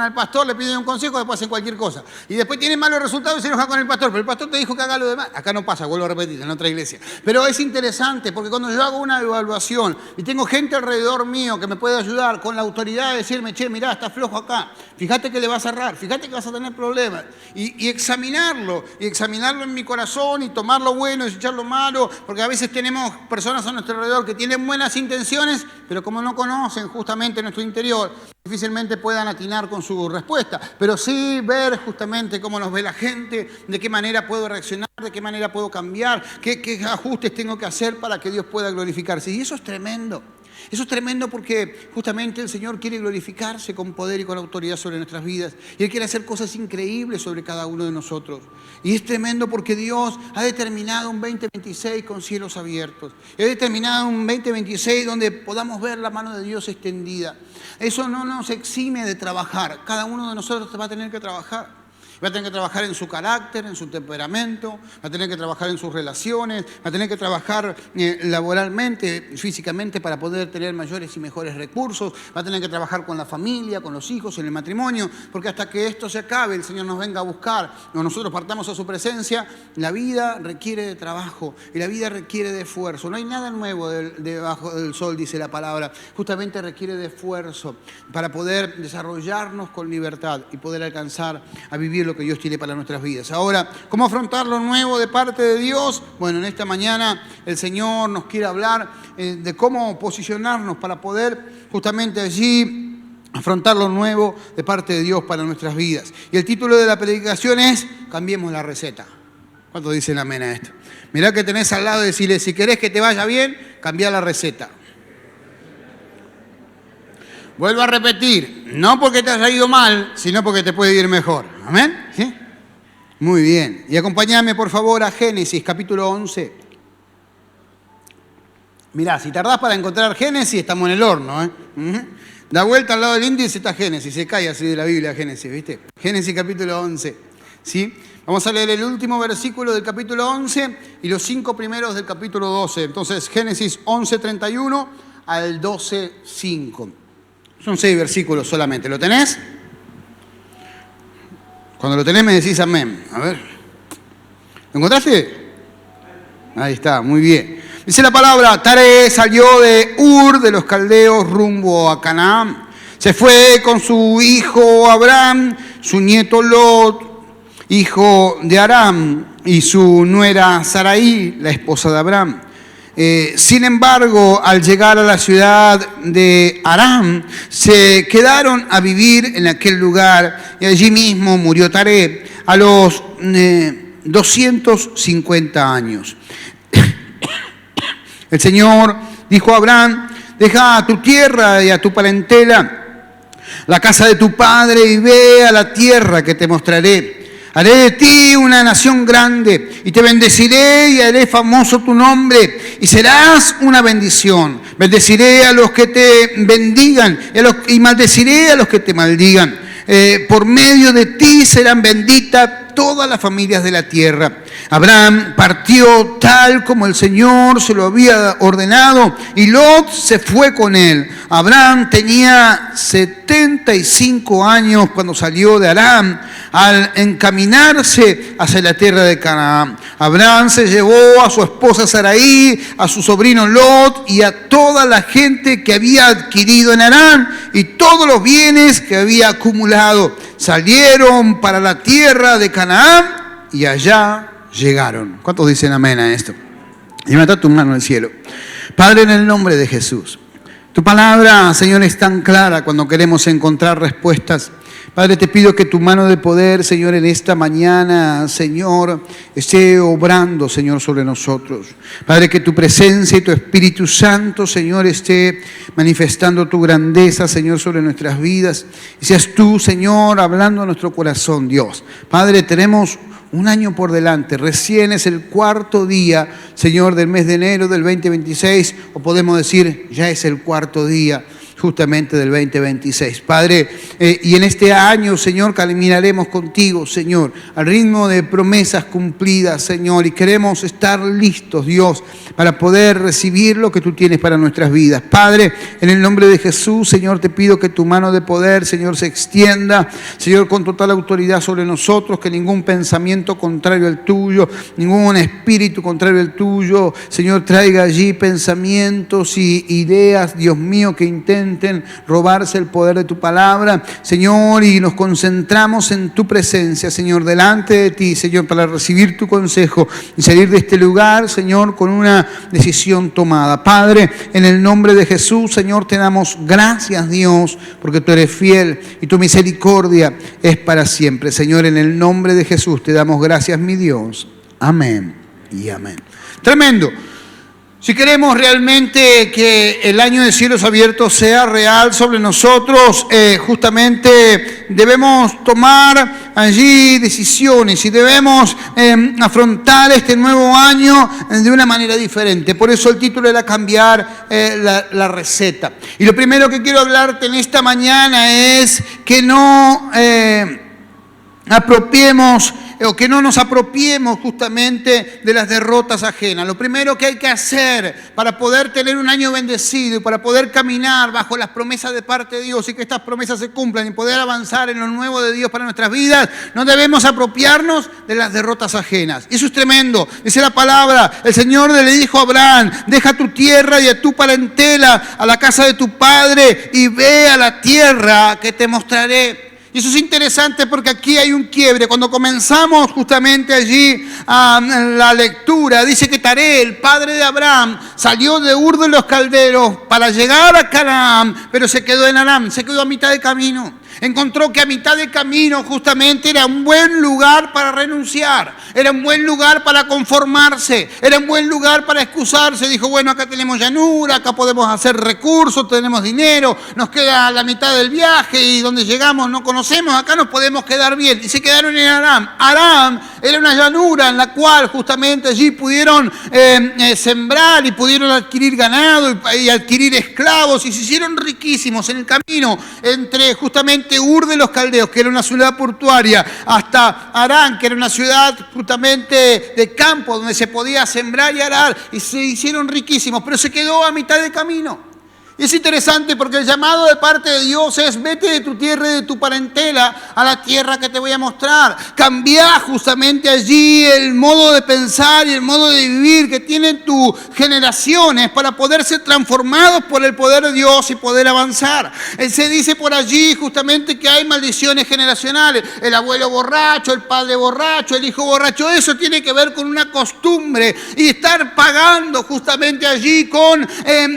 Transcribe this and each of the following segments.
al pastor, le piden un consejo, después hacen cualquier cosa. Y después tienen malos resultados y se enojan con el pastor. Pero el pastor te dijo que haga lo demás. Acá no pasa, vuelvo a repetir, en otra iglesia. Pero es interesante porque cuando yo hago una evaluación y tengo gente alrededor mío que me puede ayudar con la autoridad de decirme, che, mirá, está flojo acá. Fíjate que le va a cerrar, fíjate que vas a tener problemas. Y examinarlo en mi corazón y tomar lo bueno y echar lo malo. Porque a veces tenemos personas a nuestro alrededor que tienen buenas intenciones, pero como no conocen justamente nuestro interior, difícilmente puedan atinar con su respuesta, pero sí ver justamente cómo nos ve la gente, de qué manera puedo reaccionar, de qué manera puedo cambiar, qué ajustes tengo que hacer para que Dios pueda glorificarse. Y eso es tremendo. Eso es tremendo porque justamente el Señor quiere glorificarse con poder y con autoridad sobre nuestras vidas. Y Él quiere hacer cosas increíbles sobre cada uno de nosotros. Y es tremendo porque Dios ha determinado un 2026 con cielos abiertos. Ha determinado un 2026 donde podamos ver la mano de Dios extendida. Eso no nos exime de trabajar. Cada uno de nosotros va a tener que trabajar. Va a tener que trabajar en su carácter, en su temperamento, va a tener que trabajar en sus relaciones, va a tener que trabajar laboralmente, físicamente para poder tener mayores y mejores recursos, va a tener que trabajar con la familia, con los hijos, en el matrimonio, porque hasta que esto se acabe, el Señor nos venga a buscar o nosotros partamos a su presencia, la vida requiere de trabajo y la vida requiere de esfuerzo. No hay nada nuevo debajo del sol, dice la palabra, justamente requiere de esfuerzo para poder desarrollarnos con libertad y poder alcanzar a vivir lo que Dios tiene para nuestras vidas. Ahora, ¿cómo afrontar lo nuevo de parte de Dios? Bueno, en esta mañana el Señor nos quiere hablar de cómo posicionarnos para poder justamente allí afrontar lo nuevo de parte de Dios para nuestras vidas. Y el título de la predicación es Cambiemos la receta. ¿Cuántos dicen amén a esto? Mirá que tenés al lado y decirle, si querés que te vaya bien, cambia la receta. Vuelvo a repetir, no porque te haya ido mal, sino porque te puede ir mejor. ¿Amén? ¿Sí? Muy bien. Y acompáñame, por favor, a Génesis, capítulo 11. Mirá, si tardás para encontrar Génesis, estamos en el horno, ¿eh? Da vuelta al lado del índice, está Génesis. Se cae así de la Biblia Génesis, ¿viste? Génesis, capítulo 11. ¿Sí? Vamos a leer el último versículo del capítulo 11 y los 5 primeros del capítulo 12. Entonces, Génesis 11:31 al 12:5. Son 6 versículos solamente. ¿Lo tenés? Cuando lo tenés me decís amén. A ver. ¿Lo encontraste? Ahí está, muy bien. Dice la palabra, Taré salió de Ur de los caldeos rumbo a Canaán. Se fue con su hijo Abraham, su nieto Lot, hijo de Aram, y su nuera Sarai, la esposa de Abraham. Sin embargo, al llegar a la ciudad de Aram, se quedaron a vivir en aquel lugar y allí mismo murió Taré a los 250 años. El Señor dijo a Abraham, deja a tu tierra y a tu parentela, la casa de tu padre y ve a la tierra que te mostraré. Haré de ti una nación grande y te bendeciré y haré famoso tu nombre y serás una bendición. Bendeciré a los que te bendigan y maldeciré a los que te maldigan. Por medio de ti serán benditas todas las familias de la tierra. Abraham partió tal como el Señor se lo había ordenado y Lot se fue con él. Abraham tenía 75 años cuando salió de Aram al encaminarse hacia la tierra de Canaán. Abraham se llevó a su esposa Sarai, a su sobrino Lot y a toda la gente que había adquirido en Aram y todos los bienes que había acumulado. Salieron para la tierra de Canaán y allá llegaron. ¿Cuántos dicen amén a esto? Y levanta tu mano al cielo. Padre, en el nombre de Jesús, tu palabra, Señor, es tan clara cuando queremos encontrar respuestas. Padre, te pido que tu mano de poder, Señor, en esta mañana, Señor, esté obrando, Señor, sobre nosotros. Padre, que tu presencia y tu Espíritu Santo, Señor, esté manifestando tu grandeza, Señor, sobre nuestras vidas. Y seas tú, Señor, hablando a nuestro corazón, Dios. Padre, tenemos un año por delante, recién es el 4º día, Señor, del mes de enero del 2026, o podemos decir, ya es el 4º día. justamente del 2026. Padre, y en este año, Señor, caminaremos contigo, Señor, al ritmo de promesas cumplidas, Señor, y queremos estar listos, Dios, para poder recibir lo que tú tienes para nuestras vidas. Padre, en el nombre de Jesús, Señor, te pido que tu mano de poder, Señor, se extienda, Señor, con total autoridad sobre nosotros, que ningún pensamiento contrario al tuyo, ningún espíritu contrario al tuyo, Señor, traiga allí pensamientos y ideas, Dios mío, que intenten robarse el poder de tu palabra, Señor, y nos concentramos en tu presencia, Señor, delante de ti, Señor, para recibir tu consejo y salir de este lugar, Señor, con una decisión tomada. Padre, en el nombre de Jesús, Señor, te damos gracias, Dios, porque tú eres fiel y tu misericordia es para siempre. Señor, en el nombre de Jesús te damos gracias, mi Dios. Amén y amén. Tremendo. Si queremos realmente que el año de cielos abiertos sea real sobre nosotros, justamente debemos tomar allí decisiones y debemos afrontar este nuevo año de una manera diferente. Por eso el título era cambiar la receta. Y lo primero que quiero hablarte en esta mañana es que no que no nos apropiemos justamente de las derrotas ajenas. Lo primero que hay que hacer para poder tener un año bendecido y para poder caminar bajo las promesas de parte de Dios y que estas promesas se cumplan y poder avanzar en lo nuevo de Dios para nuestras vidas, no debemos apropiarnos de las derrotas ajenas. Eso es tremendo. Dice la palabra, el Señor le dijo a Abraham, deja tu tierra y a tu parentela, a la casa de tu padre y ve a la tierra que te mostraré. Y eso es interesante porque aquí hay un quiebre. Cuando comenzamos justamente allí la lectura, dice que Taré, el padre de Abraham, salió de Ur de los Calderos para llegar a Canaán, pero se quedó en Aram, se quedó a mitad de camino. Encontró que a mitad de camino justamente era un buen lugar para renunciar, era un buen lugar para conformarse, era un buen lugar para excusarse. Dijo, bueno, acá tenemos llanura, acá podemos hacer recursos, tenemos dinero, nos queda la mitad del viaje y donde llegamos no conocemos, acá nos podemos quedar bien. Y se quedaron en Aram. Aram era una llanura en la cual justamente allí pudieron sembrar y pudieron adquirir ganado y adquirir esclavos y se hicieron riquísimos en el camino entre justamente Ur de los Caldeos, que era una ciudad portuaria, hasta Harán, que era una ciudad justamente de campo donde se podía sembrar y arar, y se hicieron riquísimos, pero se quedó a mitad de camino. Y es interesante porque el llamado de parte de Dios es vete de tu tierra y de tu parentela a la tierra que te voy a mostrar. Cambia justamente allí el modo de pensar y el modo de vivir que tienen tus generaciones para poder ser transformados por el poder de Dios y poder avanzar. Se dice por allí justamente que hay maldiciones generacionales. El abuelo borracho, el padre borracho, el hijo borracho. Eso tiene que ver con una costumbre y estar pagando justamente allí con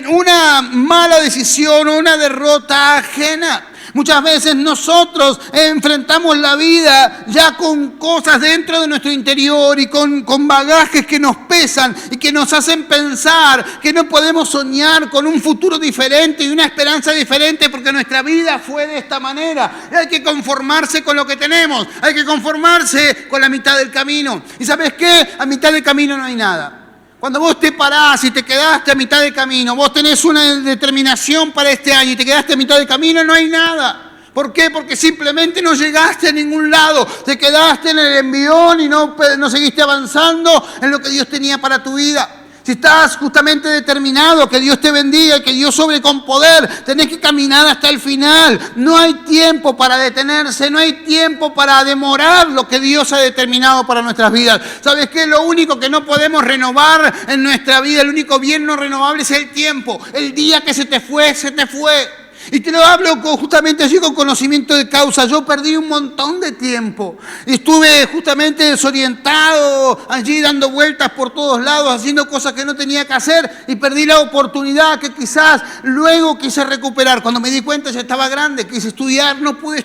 una mala decisión o una derrota ajena. Muchas veces nosotros enfrentamos la vida ya con cosas dentro de nuestro interior y con bagajes que nos pesan y que nos hacen pensar que no podemos soñar con un futuro diferente y una esperanza diferente porque nuestra vida fue de esta manera. Y hay que conformarse con lo que tenemos, hay que conformarse con la mitad del camino. ¿Y sabes qué? A mitad del camino no hay nada. Cuando vos te parás y te quedaste a mitad de camino, vos tenés una determinación para este año y te quedaste a mitad de camino, no hay nada. ¿Por qué? Porque simplemente no llegaste a ningún lado. Te quedaste en el envión y no seguiste avanzando en lo que Dios tenía para tu vida. Si estás justamente determinado que Dios te bendiga y que Dios sobre con poder, tenés que caminar hasta el final. No hay tiempo para detenerse, no hay tiempo para demorar lo que Dios ha determinado para nuestras vidas. ¿Sabes qué? Lo único que no podemos renovar en nuestra vida, el único bien no renovable es el tiempo. El día que se te fue, se te fue. Y te lo hablo justamente así con conocimiento de causa. Yo perdí un montón de tiempo. Estuve justamente desorientado, allí dando vueltas por todos lados, haciendo cosas que no tenía que hacer y perdí la oportunidad que quizás luego quise recuperar. Cuando me di cuenta ya estaba grande, quise estudiar, no pude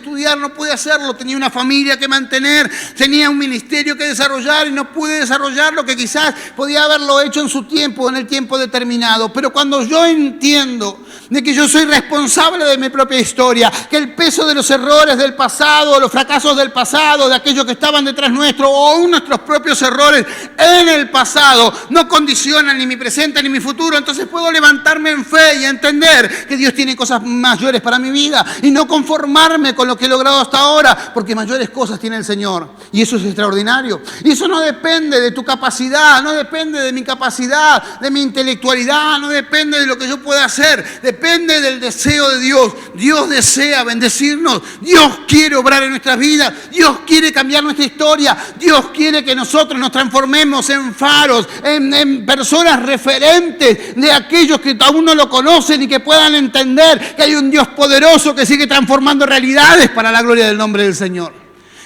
hacerlo. Tenía una familia que mantener, tenía un ministerio que desarrollar y no pude desarrollar lo que quizás podía haberlo hecho en su tiempo, en el tiempo determinado. Pero cuando yo entiendo de que yo soy responsable responsable de mi propia historia, que el peso de los errores del pasado, los fracasos del pasado, de aquellos que estaban detrás nuestro o aún nuestros propios errores en el pasado no condicionan ni mi presente ni mi futuro. Entonces puedo levantarme en fe y entender que Dios tiene cosas mayores para mi vida y no conformarme con lo que he logrado hasta ahora, porque mayores cosas tiene el Señor y eso es extraordinario. Y eso no depende de tu capacidad, no depende de mi capacidad, de mi intelectualidad, no depende de lo que yo pueda hacer, depende del deseo de Dios. Dios desea bendecirnos, Dios quiere obrar en nuestras vidas, Dios quiere cambiar nuestra historia, Dios quiere que nosotros nos transformemos en faros, en personas referentes de aquellos que aún no lo conocen y que puedan entender que hay un Dios poderoso que sigue transformando realidades para la gloria del nombre del Señor.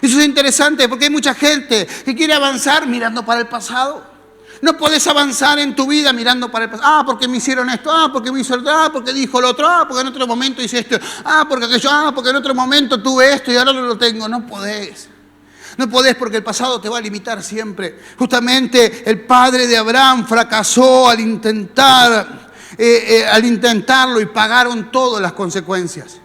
Eso es interesante porque hay mucha gente que quiere avanzar mirando para el pasado. No puedes avanzar en tu vida mirando para el pasado. Ah, porque me hicieron esto. Ah, porque me hizo el otro. Ah, porque dijo lo otro. Ah, porque en otro momento hice esto. Ah, porque aquello. Ah, porque en otro momento tuve esto y ahora no lo tengo. No podés. No podés porque el pasado te va a limitar siempre. Justamente el padre de Abraham fracasó al intentarlo y pagaron todas las consecuencias.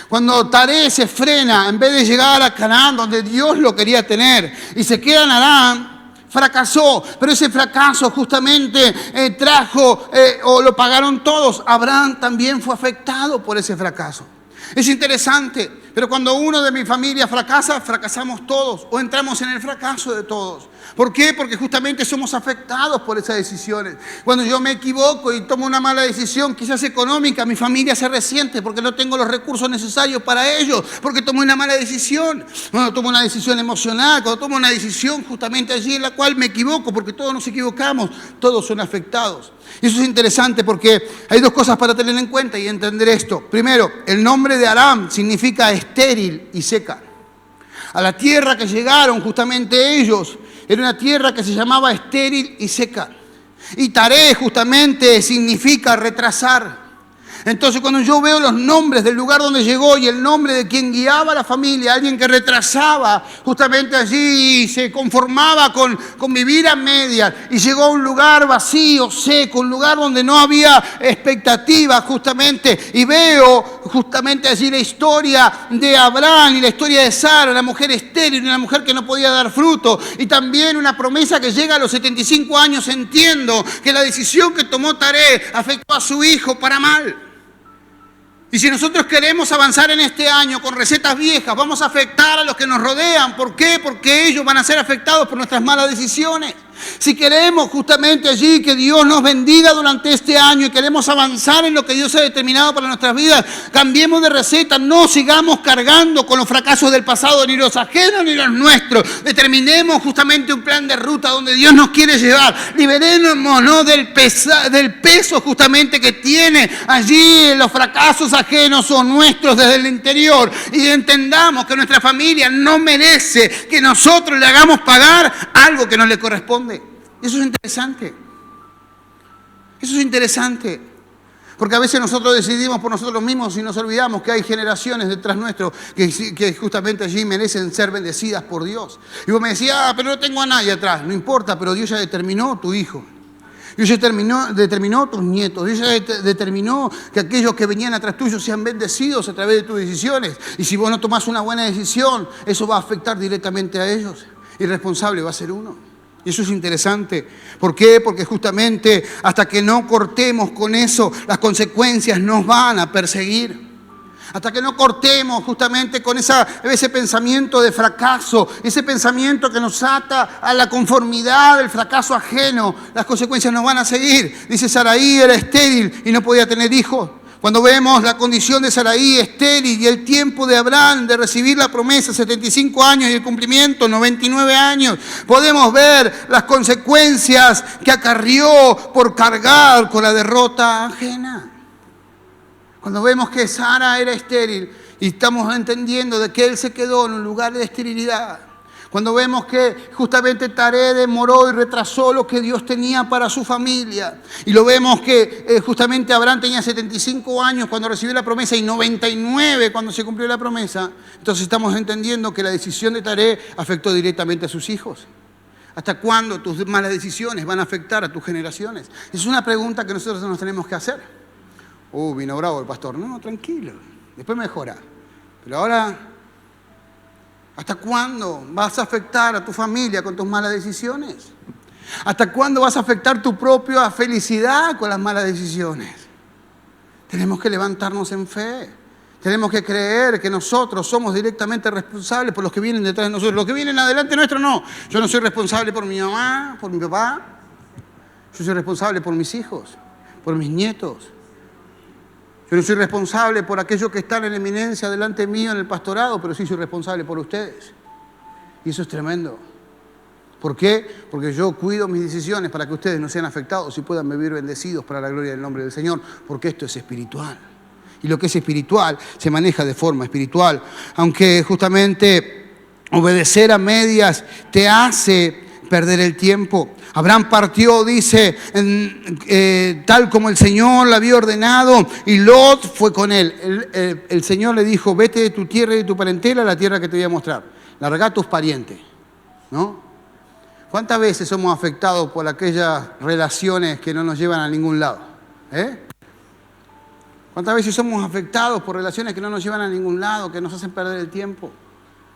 Cuando Taré se frena, en vez de llegar a Canaán, donde Dios lo quería tener, y se queda en Aram, fracasó, pero ese fracaso justamente trajo, o lo pagaron todos. Abraham también fue afectado por ese fracaso. Es interesante, pero cuando uno de mi familia fracasa, fracasamos todos, o entramos en el fracaso de todos. ¿Por qué? Porque justamente somos afectados por esas decisiones. Cuando yo me equivoco y tomo una mala decisión, quizás económica, mi familia se resiente porque no tengo los recursos necesarios para ello, porque tomé una mala decisión. Cuando tomo una decisión emocional, cuando tomo una decisión justamente allí en la cual me equivoco, porque todos nos equivocamos, todos son afectados. Y eso es interesante porque hay dos cosas para tener en cuenta y entender esto. Primero, el nombre de Aram significa estéril y seca. A la tierra que llegaron justamente ellos, era una tierra que se llamaba estéril y seca. Y Taré justamente significa retrasar. Entonces cuando yo veo los nombres del lugar donde llegó y el nombre de quien guiaba a la familia, alguien que retrasaba justamente allí y se conformaba con vivir a medias y llegó a un lugar vacío, seco, un lugar donde no había expectativa justamente, y veo justamente allí la historia de Abraham y la historia de Sara, una mujer estéril, una mujer que no podía dar fruto, y también una promesa que llega a los 75 años. Entiendo que la decisión que tomó Taré afectó a su hijo para mal. Y si nosotros queremos avanzar en este año con recetas viejas, vamos a afectar a los que nos rodean. ¿Por qué? Porque ellos van a ser afectados por nuestras malas decisiones. Si queremos justamente allí que Dios nos bendiga durante este año y queremos avanzar en lo que Dios ha determinado para nuestras vidas, cambiemos de receta, no sigamos cargando con los fracasos del pasado, ni los ajenos ni los nuestros. Determinemos justamente un plan de ruta donde Dios nos quiere llevar. Liberémonos del peso justamente que tiene allí los fracasos ajenos o nuestros desde el interior, y entendamos que nuestra familia no merece que nosotros le hagamos pagar algo que no le corresponde. Eso es interesante. Eso es interesante. Porque a veces nosotros decidimos por nosotros mismos y nos olvidamos que hay generaciones detrás nuestro que justamente allí merecen ser bendecidas por Dios. Y vos me decías, pero no tengo a nadie atrás. No importa, pero Dios ya determinó tu hijo. Dios ya determinó tus nietos. Dios ya determinó que aquellos que venían atrás tuyo sean bendecidos a través de tus decisiones. Y si vos no tomás una buena decisión, eso va a afectar directamente a ellos. Y responsable va a ser uno. Y eso es interesante. ¿Por qué? Porque justamente hasta que no cortemos con eso, las consecuencias nos van a perseguir. Hasta que no cortemos justamente con ese pensamiento de fracaso, ese pensamiento que nos ata a la conformidad del fracaso ajeno, las consecuencias nos van a seguir. Dice, Saraí era estéril y no podía tener hijos. Cuando vemos la condición de Saraí estéril y el tiempo de Abraham de recibir la promesa, 75 años, y el cumplimiento, 99 años, podemos ver las consecuencias que acarrió por cargar con la derrota ajena. Cuando vemos que Sara era estéril y estamos entendiendo de que él se quedó en un lugar de esterilidad. Cuando vemos que justamente Taré demoró y retrasó lo que Dios tenía para su familia. Y lo vemos que justamente Abraham tenía 75 años cuando recibió la promesa y 99 cuando se cumplió la promesa. Entonces estamos entendiendo que la decisión de Taré afectó directamente a sus hijos. ¿Hasta cuándo tus malas decisiones van a afectar a tus generaciones? Es una pregunta que nosotros nos tenemos que hacer. Vino bravo el pastor. No, tranquilo, después mejora. Pero ahora, ¿hasta cuándo vas a afectar a tu familia con tus malas decisiones? ¿Hasta cuándo vas a afectar tu propia felicidad con las malas decisiones? Tenemos que levantarnos en fe. Tenemos que creer que nosotros somos directamente responsables por los que vienen detrás de nosotros. Los que vienen adelante nuestro no. Yo no soy responsable por mi mamá, por mi papá. Yo soy responsable por mis hijos, por mis nietos. Yo no soy responsable por aquellos que están en eminencia delante mío en el pastorado, pero sí soy responsable por ustedes. Y eso es tremendo. ¿Por qué? Porque yo cuido mis decisiones para que ustedes no sean afectados y puedan vivir bendecidos para la gloria del nombre del Señor, porque esto es espiritual. Y lo que es espiritual se maneja de forma espiritual. Aunque justamente obedecer a medias te hace perder el tiempo. Abraham partió, dice, tal como el Señor le había ordenado, y Lot fue con él. El Señor le dijo, vete de tu tierra y de tu parentela a la tierra que te voy a mostrar. Largá a tus parientes, ¿no? ¿Cuántas veces somos afectados por aquellas relaciones que no nos llevan a ningún lado? ¿Cuántas veces somos afectados por relaciones que no nos llevan a ningún lado, que nos hacen perder el tiempo?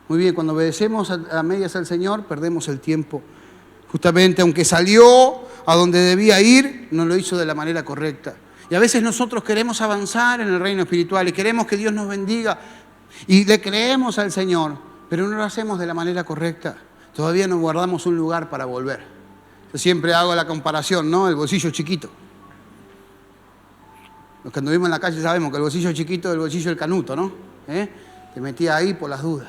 Muy bien, cuando obedecemos a medias al Señor, perdemos el tiempo. Justamente, aunque salió a donde debía ir, no lo hizo de la manera correcta. Y a veces nosotros queremos avanzar en el reino espiritual y queremos que Dios nos bendiga y le creemos al Señor, pero no lo hacemos de la manera correcta. Todavía nos guardamos un lugar para volver. Yo siempre hago la comparación, ¿no? El bolsillo chiquito. Los que anduvimos en la calle sabemos que el bolsillo chiquito es el bolsillo del canuto, ¿no? Te metía ahí por las dudas.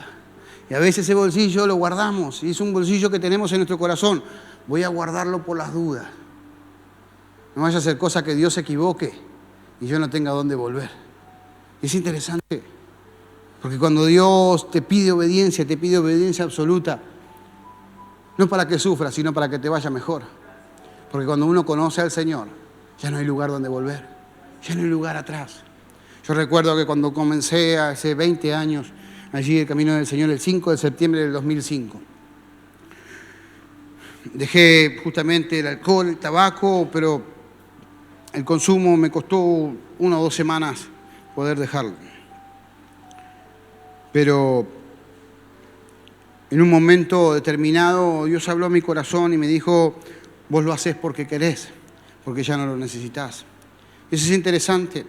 Y a veces ese bolsillo lo guardamos y es un bolsillo que tenemos en nuestro corazón. Voy a guardarlo por las dudas. No vaya a ser cosa que Dios se equivoque y yo no tenga dónde volver. Y es interesante, porque cuando Dios te pide obediencia absoluta, no para que sufras, sino para que te vaya mejor. Porque cuando uno conoce al Señor, ya no hay lugar donde volver, ya no hay lugar atrás. Yo recuerdo que cuando comencé hace 20 años, allí el camino del Señor, el 5 de septiembre del 2005. Dejé justamente el alcohol, el tabaco, pero el consumo me costó 1 o 2 semanas poder dejarlo. Pero en un momento determinado Dios habló a mi corazón y me dijo, vos lo hacés porque querés, porque ya no lo necesitás. Eso es interesante.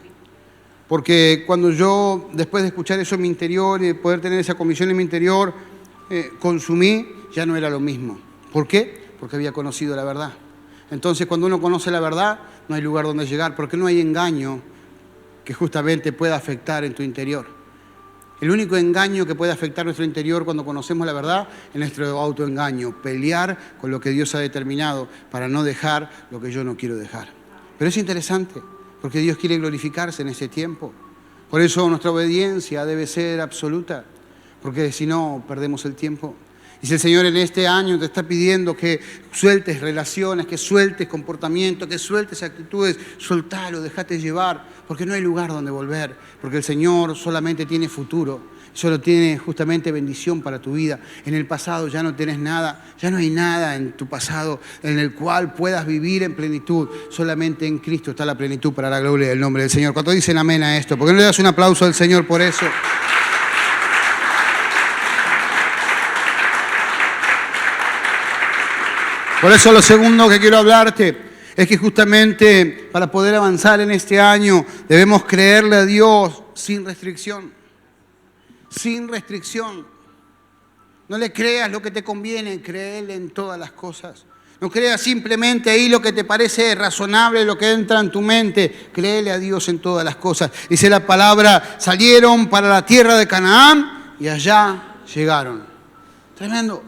Porque cuando yo, después de escuchar eso en mi interior y de poder tener esa convicción en mi interior, consumí, ya no era lo mismo. ¿Por qué? Porque había conocido la verdad. Entonces, cuando uno conoce la verdad, no hay lugar donde llegar, porque no hay engaño que justamente pueda afectar en tu interior. El único engaño que puede afectar nuestro interior cuando conocemos la verdad es nuestro autoengaño, pelear con lo que Dios ha determinado para no dejar lo que yo no quiero dejar. Pero es interesante, porque Dios quiere glorificarse en ese tiempo. Por eso nuestra obediencia debe ser absoluta, porque si no, perdemos el tiempo. Y si el Señor en este año te está pidiendo que sueltes relaciones, que sueltes comportamientos, que sueltes actitudes, soltalo, déjate llevar, porque no hay lugar donde volver, porque el Señor solamente tiene futuro. Solo tiene justamente bendición para tu vida. En el pasado ya no tenés nada, ya no hay nada en tu pasado en el cual puedas vivir en plenitud. Solamente en Cristo está la plenitud para la gloria del nombre del Señor. ¿Cuántos dicen amén a esto? ¿Por qué no le das un aplauso al Señor por eso? Por eso lo segundo que quiero hablarte es que justamente para poder avanzar en este año debemos creerle a Dios sin restricción. Sin restricción. No le creas lo que te conviene, créele en todas las cosas. No creas simplemente ahí lo que te parece razonable, lo que entra en tu mente. Créele a Dios en todas las cosas. Dice la palabra, salieron para la tierra de Canaán y allá llegaron. Tremendo.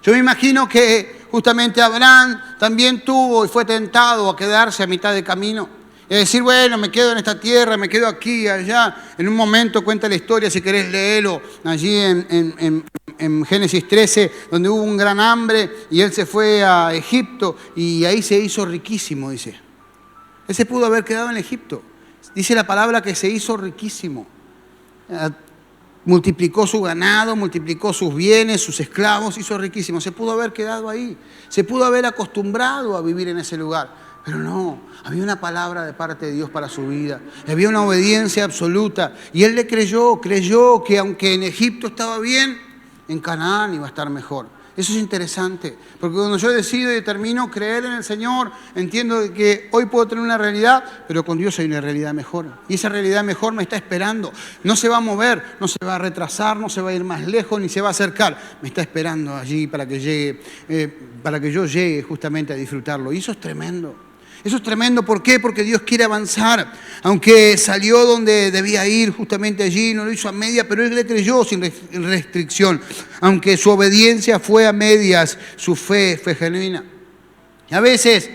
Yo me imagino que justamente Abraham también tuvo y fue tentado a quedarse a mitad de camino. Y decir, bueno, me quedo en esta tierra, me quedo aquí, allá. En un momento cuenta la historia, si querés léelo, allí en Génesis 13, donde hubo un gran hambre y él se fue a Egipto y ahí se hizo riquísimo, dice. Él se pudo haber quedado en Egipto. Dice la palabra que se hizo riquísimo. Multiplicó su ganado, multiplicó sus bienes, sus esclavos, hizo riquísimo. Se pudo haber quedado ahí. Se pudo haber acostumbrado a vivir en ese lugar. Pero no, había una palabra de parte de Dios para su vida. Había una obediencia absoluta. Y él le creyó que aunque en Egipto estaba bien, en Canaán iba a estar mejor. Eso es interesante, porque cuando yo decido y determino creer en el Señor, entiendo que hoy puedo tener una realidad, pero con Dios hay una realidad mejor. Y esa realidad mejor me está esperando. No se va a mover, no se va a retrasar, no se va a ir más lejos, ni se va a acercar. Me está esperando allí para que yo llegue justamente a disfrutarlo. Y eso es tremendo. Eso es tremendo, ¿por qué? Porque Dios quiere avanzar. Aunque salió donde debía ir, justamente allí, no lo hizo a media, pero Él le creyó sin restricción. Aunque su obediencia fue a medias, su fe fue genuina. Y a veces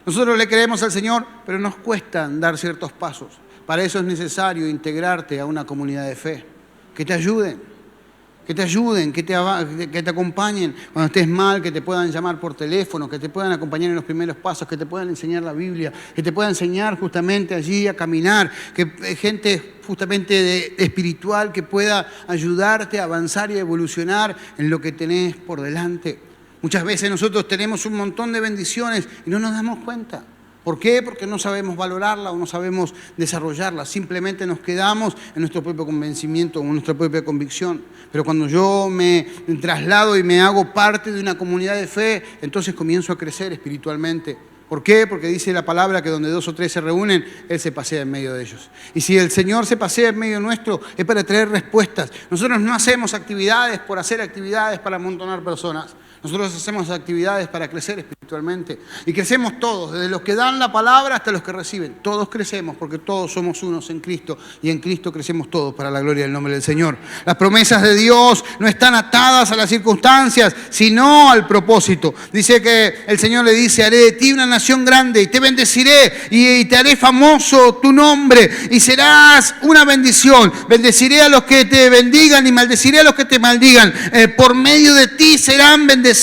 nosotros le creemos al Señor, pero nos cuesta dar ciertos pasos. Para eso es necesario integrarte a una comunidad de fe, que te ayuden. Que te acompañen cuando estés mal, que te puedan llamar por teléfono, que te puedan acompañar en los primeros pasos, que te puedan enseñar la Biblia, que te puedan enseñar justamente allí a caminar, que gente justamente espiritual que pueda ayudarte a avanzar y a evolucionar en lo que tenés por delante. Muchas veces nosotros tenemos un montón de bendiciones y no nos damos cuenta. ¿Por qué? Porque no sabemos valorarla o no sabemos desarrollarla. Simplemente nos quedamos en nuestro propio convencimiento o en nuestra propia convicción. Pero cuando yo me traslado y me hago parte de una comunidad de fe, entonces comienzo a crecer espiritualmente. ¿Por qué? Porque dice la palabra que donde 2 o 3 se reúnen, Él se pasea en medio de ellos. Y si el Señor se pasea en medio nuestro, es para traer respuestas. Nosotros no hacemos actividades por hacer actividades para amontonar personas. Nosotros hacemos actividades para crecer espiritualmente. Y crecemos todos, desde los que dan la palabra hasta los que reciben. Todos crecemos porque todos somos unos en Cristo. Y en Cristo crecemos todos para la gloria del nombre del Señor. Las promesas de Dios no están atadas a las circunstancias, sino al propósito. Dice que el Señor le dice, haré de ti una nación grande y te bendeciré y te haré famoso tu nombre y serás una bendición. Bendeciré a los que te bendigan y maldeciré a los que te maldigan. Por medio de ti serán bendecidas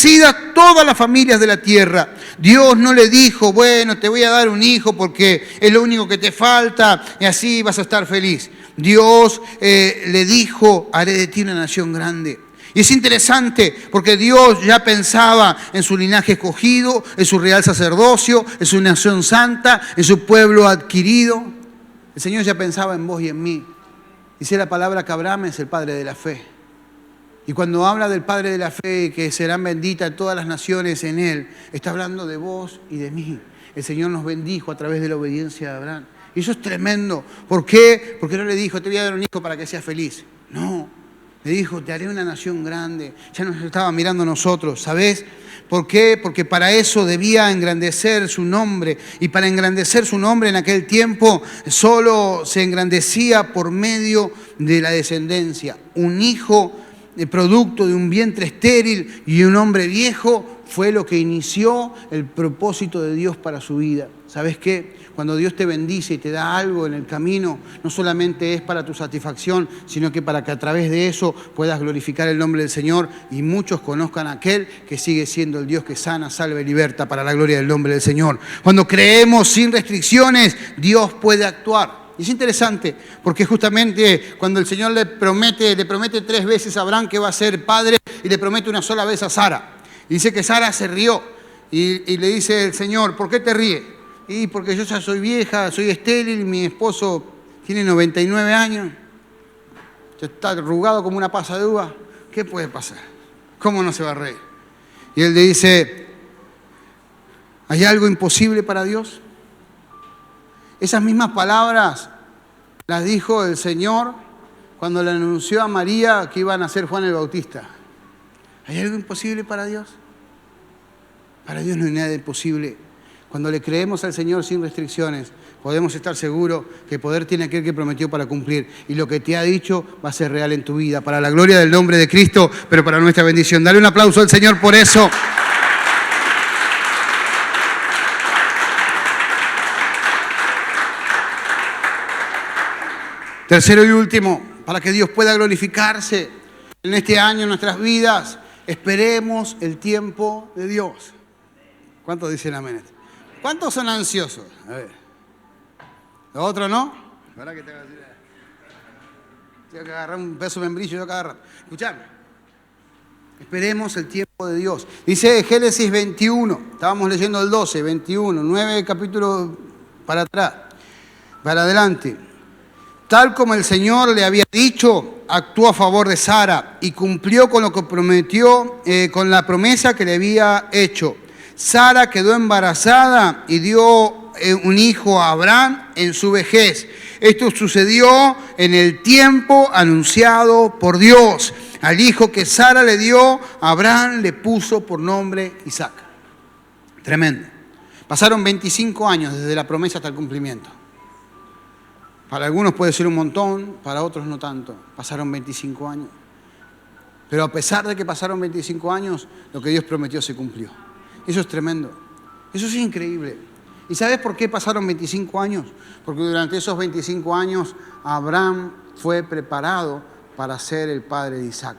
todas las familias de la tierra. Dios no le dijo, bueno, te voy a dar un hijo porque es lo único que te falta y así vas a estar feliz. Dios le dijo, haré de ti una nación grande. Y es interesante porque Dios ya pensaba en su linaje escogido, en su real sacerdocio, en su nación santa, en su pueblo adquirido. El Señor ya pensaba en vos y en mí. Dice la palabra que Abraham es el padre de la fe. Y cuando habla del Padre de la fe, que serán benditas todas las naciones en Él, está hablando de vos y de mí. El Señor nos bendijo a través de la obediencia de Abraham. Y eso es tremendo. ¿Por qué? Porque no le dijo, te voy a dar un hijo para que seas feliz. No, le dijo, te haré una nación grande. Ya nos estaba mirando a nosotros, ¿sabés? ¿Por qué? Porque para eso debía engrandecer su nombre. Y para engrandecer su nombre en aquel tiempo solo se engrandecía por medio de la descendencia. Un hijo producto de un vientre estéril y un hombre viejo fue lo que inició el propósito de Dios para su vida. ¿Sabes qué? Cuando Dios te bendice y te da algo en el camino, no solamente es para tu satisfacción, sino que para que a través de eso puedas glorificar el nombre del Señor y muchos conozcan a aquel que sigue siendo el Dios que sana, salva y liberta para la gloria del nombre del Señor. Cuando creemos sin restricciones, Dios puede actuar. Y es interesante, porque justamente cuando el Señor le promete 3 veces a Abraham que va a ser padre y le promete una sola vez a Sara. Y dice que Sara se rió y le dice el Señor, ¿por qué te ríes? Y porque yo ya soy vieja, soy estéril, mi esposo tiene 99 años, ya está arrugado como una pasa de uva. ¿Qué puede pasar? ¿Cómo no se va a reír? Y él le dice, ¿hay algo imposible para Dios? Esas mismas palabras las dijo el Señor cuando le anunció a María que iba a nacer Juan el Bautista. ¿Hay algo imposible para Dios? Para Dios no hay nada imposible. Cuando le creemos al Señor sin restricciones, podemos estar seguros que poder tiene aquel que prometió para cumplir. Y lo que te ha dicho va a ser real en tu vida, para la gloria del nombre de Cristo, pero para nuestra bendición. Dale un aplauso al Señor por eso. Tercero y último, para que Dios pueda glorificarse en este año en nuestras vidas, esperemos el tiempo de Dios. ¿Cuántos dicen amén? ¿Cuántos son ansiosos? A ver. ¿Los otros no? ¿Verdad que tengo que agarrar un peso de membrillo yo cada rato? Escuchame. Esperemos el tiempo de Dios. Dice Génesis 21, estábamos leyendo el 12, 21, 9 capítulos para atrás, para adelante. Tal como el Señor le había dicho, actuó a favor de Sara y cumplió con lo que prometió, con la promesa que le había hecho. Sara quedó embarazada y dio un hijo a Abraham en su vejez. Esto sucedió en el tiempo anunciado por Dios. Al hijo que Sara le dio, Abraham le puso por nombre Isaac. Tremendo. Pasaron 25 años desde la promesa hasta el cumplimiento. Para algunos puede ser un montón, para otros no tanto. Pasaron 25 años. Pero a pesar de que pasaron 25 años, lo que Dios prometió se cumplió. Eso es tremendo. Eso es increíble. ¿Y sabes por qué pasaron 25 años? Porque durante esos 25 años Abraham fue preparado para ser el padre de Isaac.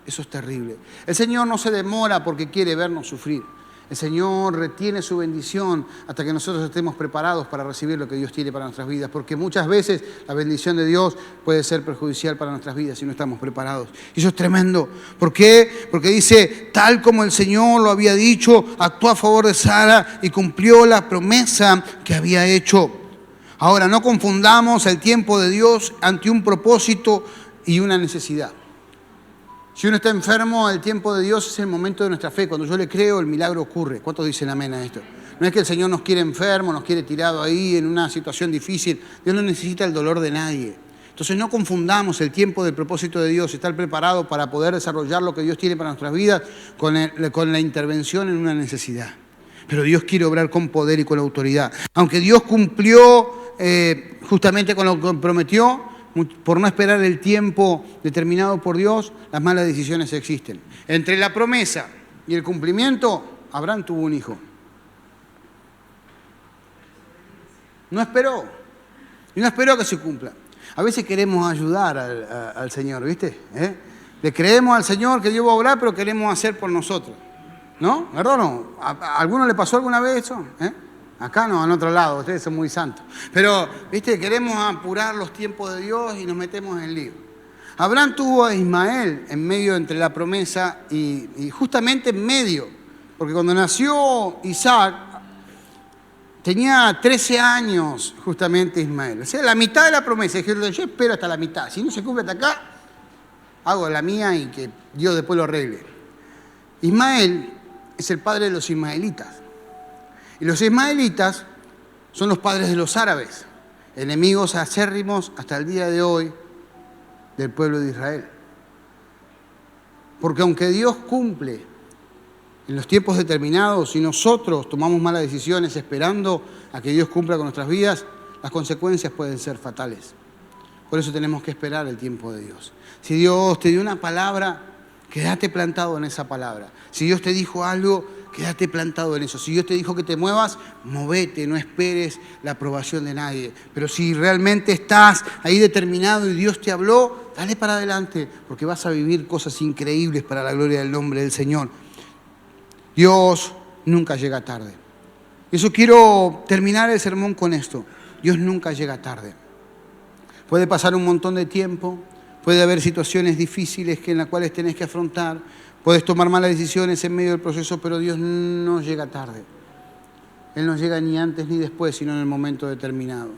Eso es terrible. El Señor no se demora porque quiere vernos sufrir. El Señor retiene su bendición hasta que nosotros estemos preparados para recibir lo que Dios tiene para nuestras vidas. Porque muchas veces la bendición de Dios puede ser perjudicial para nuestras vidas si no estamos preparados. Y eso es tremendo. ¿Por qué? Porque dice, tal como el Señor lo había dicho, actuó a favor de Sara y cumplió la promesa que había hecho. Ahora, no confundamos el tiempo de Dios ante un propósito y una necesidad. Si uno está enfermo, el tiempo de Dios es el momento de nuestra fe. Cuando yo le creo, el milagro ocurre. ¿Cuántos dicen amén a esto? No es que el Señor nos quiere enfermos, nos quiere tirado ahí en una situación difícil. Dios no necesita el dolor de nadie. Entonces no confundamos el tiempo del propósito de Dios, estar preparado para poder desarrollar lo que Dios tiene para nuestras vidas con la intervención en una necesidad. Pero Dios quiere obrar con poder y con autoridad. Aunque Dios cumplió justamente con lo que prometió, por no esperar el tiempo determinado por Dios, las malas decisiones existen. Entre la promesa y el cumplimiento, Abraham tuvo un hijo. No esperó. Y no esperó que se cumpla. A veces queremos ayudar al Señor, ¿viste? Le creemos al Señor que Dios va a obrar, pero queremos hacer por nosotros. ¿No? ¿Verdad o no? ¿A alguno le pasó alguna vez eso? Acá no, en otro lado, ustedes son muy santos. Pero, viste, queremos apurar los tiempos de Dios y nos metemos en lío. Abraham tuvo a Ismael en medio entre la promesa y justamente en medio. Porque cuando nació Isaac, tenía 13 años justamente Ismael. O sea, la mitad de la promesa. Yo espero hasta la mitad. Si no se cumple hasta acá, hago la mía y que Dios después lo arregle. Ismael es el padre de los ismaelitas. Y los ismaelitas son los padres de los árabes, enemigos acérrimos hasta el día de hoy del pueblo de Israel. Porque aunque Dios cumple en los tiempos determinados, si nosotros tomamos malas decisiones esperando a que Dios cumpla con nuestras vidas, las consecuencias pueden ser fatales. Por eso tenemos que esperar el tiempo de Dios. Si Dios te dio una palabra, quédate plantado en esa palabra. Si Dios te dijo algo, quédate plantado en eso. Si Dios te dijo que te muevas, movete, no esperes la aprobación de nadie. Pero si realmente estás ahí determinado y Dios te habló, dale para adelante, porque vas a vivir cosas increíbles para la gloria del nombre del Señor. Dios nunca llega tarde. Eso quiero terminar el sermón con esto. Dios nunca llega tarde. Puede pasar un montón de tiempo, puede haber situaciones difíciles en las cuales tenés que afrontar, puedes tomar malas decisiones en medio del proceso, pero Dios no llega tarde. Él no llega ni antes ni después, sino en el momento determinado.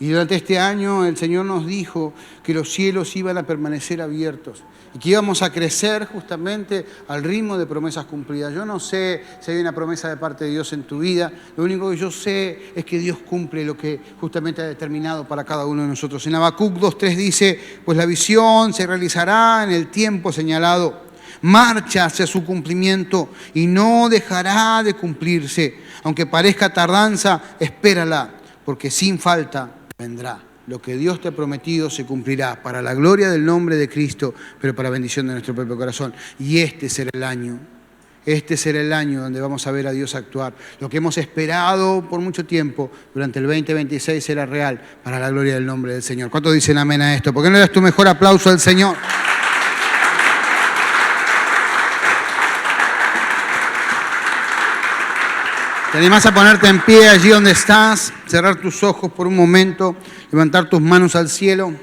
Y durante este año el Señor nos dijo que los cielos iban a permanecer abiertos y que íbamos a crecer justamente al ritmo de promesas cumplidas. Yo no sé si hay una promesa de parte de Dios en tu vida. Lo único que yo sé es que Dios cumple lo que justamente ha determinado para cada uno de nosotros. En Habacuc 2:3 dice, pues la visión se realizará en el tiempo señalado. Marcha hacia su cumplimiento y no dejará de cumplirse. Aunque parezca tardanza, espérala, porque sin falta vendrá. Lo que Dios te ha prometido se cumplirá para la gloria del nombre de Cristo, pero para bendición de nuestro propio corazón. Y este será el año donde vamos a ver a Dios actuar. Lo que hemos esperado por mucho tiempo durante el 2026 será real para la gloria del nombre del Señor. ¿Cuántos dicen amén a esto? ¿Por qué no le das tu mejor aplauso al Señor? ¿Te animás a ponerte en pie allí donde estás, cerrar tus ojos por un momento, levantar tus manos al cielo?